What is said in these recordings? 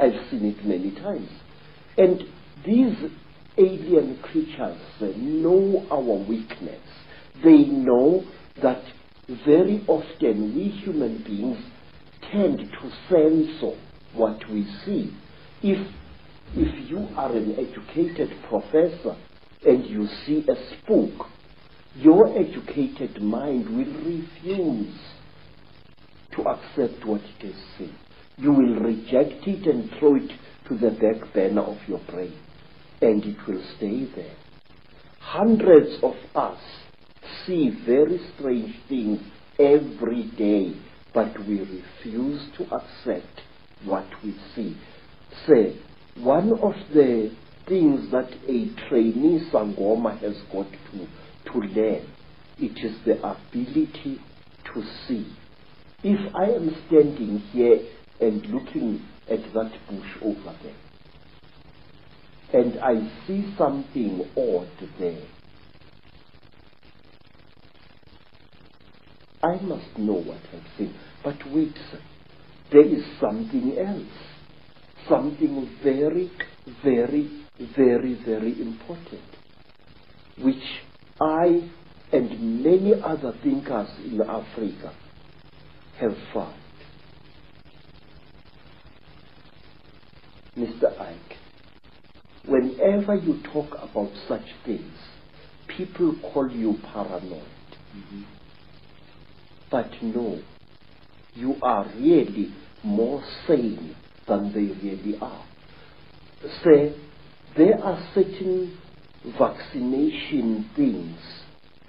I've seen it many times. And these alien creatures know our weakness. They know that very often we human beings tend to censor what we see. If you are an educated professor and you see a spook, your educated mind will refuse to accept what it is seen. You will reject it and throw it to the back burner of your brain, and it will stay there. Hundreds of us see very strange things every day, but we refuse to accept what we see. Say, one of the things that a trainee Sangoma has got to learn, it is the ability to see. If I am standing here and looking at that bush over there, and I see something odd there, I must know what I've seen. But wait, sir, there is something else. Something very, very, very, very important, which I and many other thinkers in Africa have found. Mr. Icke, whenever you talk about such things, people call you paranoid. Mm-hmm. But no, you are really more sane than they really are. Say, there are certain vaccination things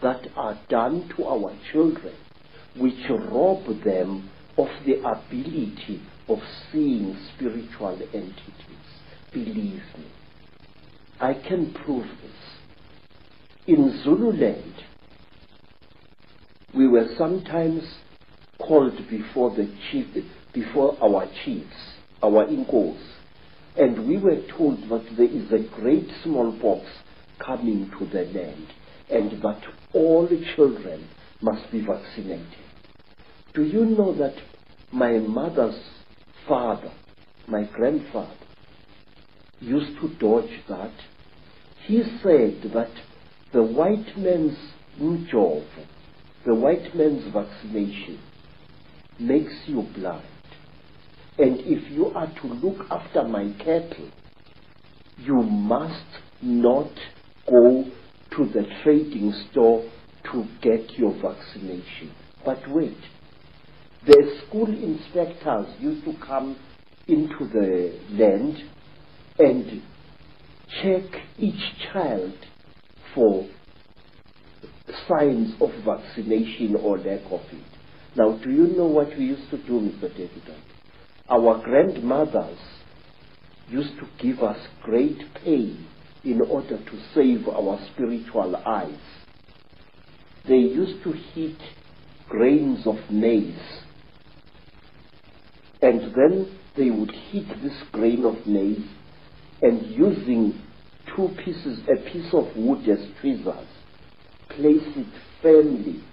that are done to our children which rob them of the ability of seeing spiritual entities. Believe me, I can prove this. In Zululand, we were sometimes called before our chiefs, our Inkos, and we were told that there is a great smallpox coming to the land and that all children must be vaccinated. Do you know that my mother's father, my grandfather, used to dodge that? He said that the white man's job, the white man's vaccination, makes you blind. And if you are to look after my cattle, you must not go to the trading store to get your vaccination. But wait, the school inspectors used to come into the land and check each child for signs of vaccination or lack of it. Now, do you know what we used to do, Mr. David? Our grandmothers used to give us great pain in order to save our spiritual eyes. They used to heat grains of maize, and then they would heat this grain of maize, and using a piece of wood as tweezers, place it firmly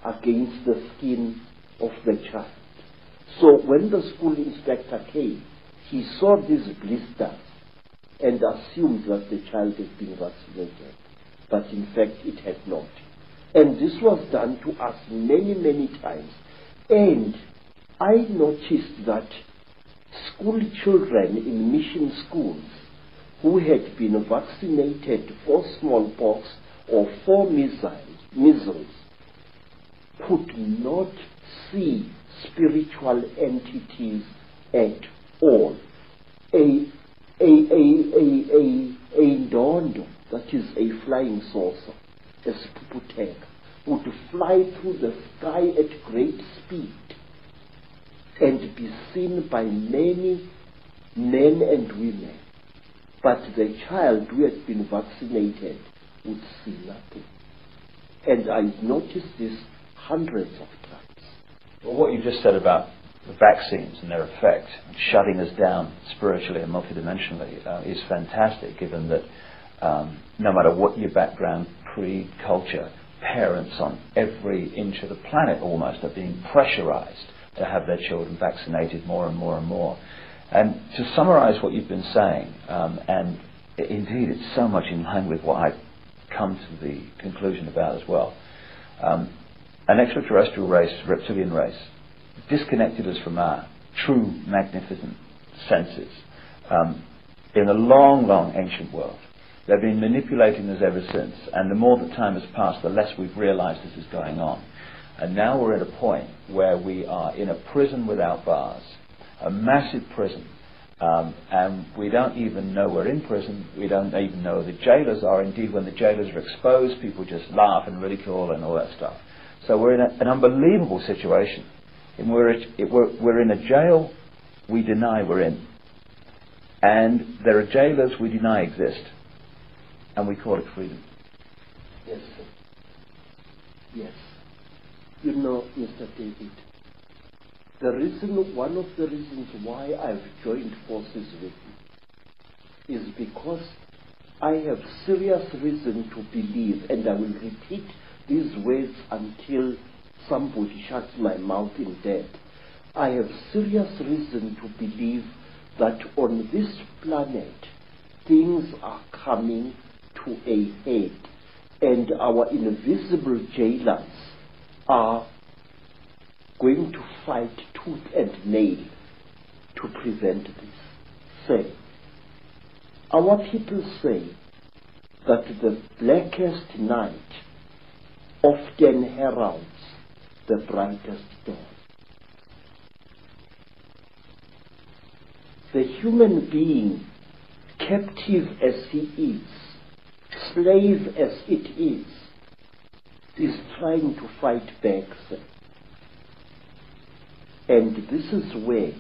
against the skin of the child. So when the school inspector came, he saw these blisters and assumed that the child had been vaccinated. But in fact, it had not. And this was done to us many, many times. And I noticed that school children in mission schools who had been vaccinated for smallpox or for measles could not see spiritual entities at all. A ndondo, that is a flying saucer, a spuputek, would fly through the sky at great speed and be seen by many men and women. But the child who had been vaccinated would see nothing. And I noticed this hundreds of times. Well, what you just said about the vaccines and their effect, shutting us down spiritually and multidimensionally, is fantastic, given that no matter what your background, creed, culture, parents on every inch of the planet almost are being pressurized to have their children vaccinated more and more and more. And to summarize what you've been saying, and indeed it's so much in line with what I've come to the conclusion about as well, an extraterrestrial race, reptilian race, disconnected us from our true magnificent senses in a long, long ancient world. They've been manipulating us ever since, and the more that time has passed, the less we've realized this is going on. And now we're at a point where we are in a prison without bars, a massive prison, and we don't even know we're in prison. We don't even know who the jailers are. Indeed, when the jailers are exposed, people just laugh and ridicule and all that stuff. So we're in an unbelievable situation. And we're in a jail we deny we're in. And there are jailers we deny exist. And we call it freedom. Yes, sir. Yes. You know, Mr. David, one of the reasons why I've joined forces with you is because I have serious reason to believe, and I will repeat these words until somebody shuts my mouth in death. I have serious reason to believe that on this planet things are coming to a head, and our invisible jailers are going to fight tooth and nail to prevent this. Say, our people say that the blackest night often heralds the brightest dawn. The human being, captive as he is, slave as it is trying to fight back, sir. And this is where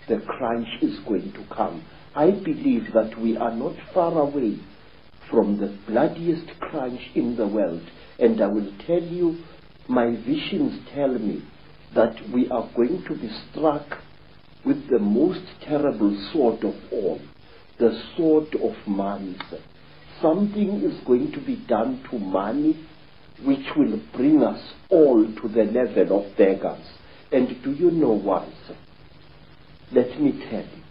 the crunch is going to come. I believe that we are not far away from the bloodiest crunch in the world. And I will tell you, my visions tell me that we are going to be struck with the most terrible sword of all, the sword of money, sir. Something is going to be done to money which will bring us all to the level of beggars. And do you know why, sir? Let me tell you.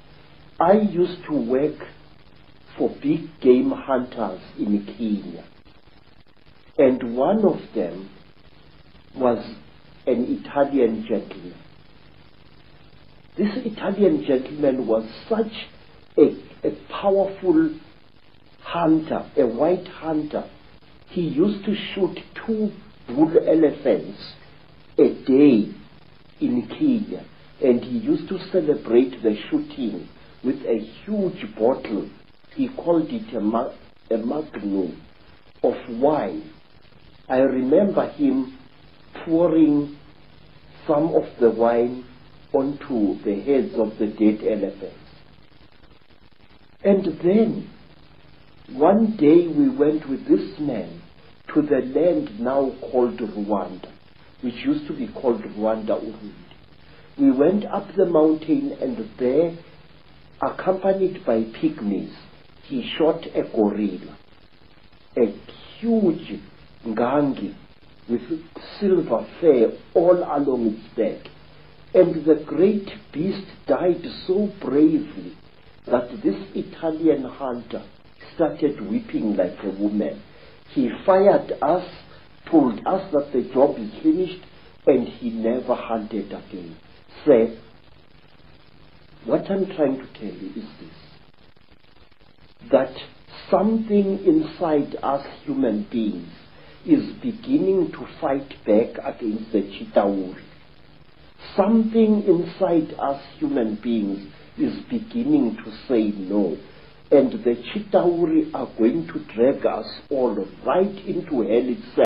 I used to work for big game hunters in Kenya. And one of them was an Italian gentleman. This Italian gentleman was such a powerful hunter, a white hunter. He used to shoot 2 bull elephants a day in Kenya, and he used to celebrate the shooting with a huge bottle. He called it a magnum of wine. I remember him pouring some of the wine onto the heads of the dead elephants. And then one day we went with this man to the land now called Rwanda, which used to be called Rwanda Urundi. We went up the mountain, and there, accompanied by pygmies, he shot a gorilla, a huge ngangi with silver fur all along its back. And the great beast died so bravely that this Italian hunter started weeping like a woman. He fired us, told us that the job is finished, and he never hunted again. Sir, what I'm trying to tell you is this: that something inside us human beings is beginning to fight back against the Chitauri. Something inside us human beings is beginning to say no. And the Chitauri are going to drag us all right into hell itself.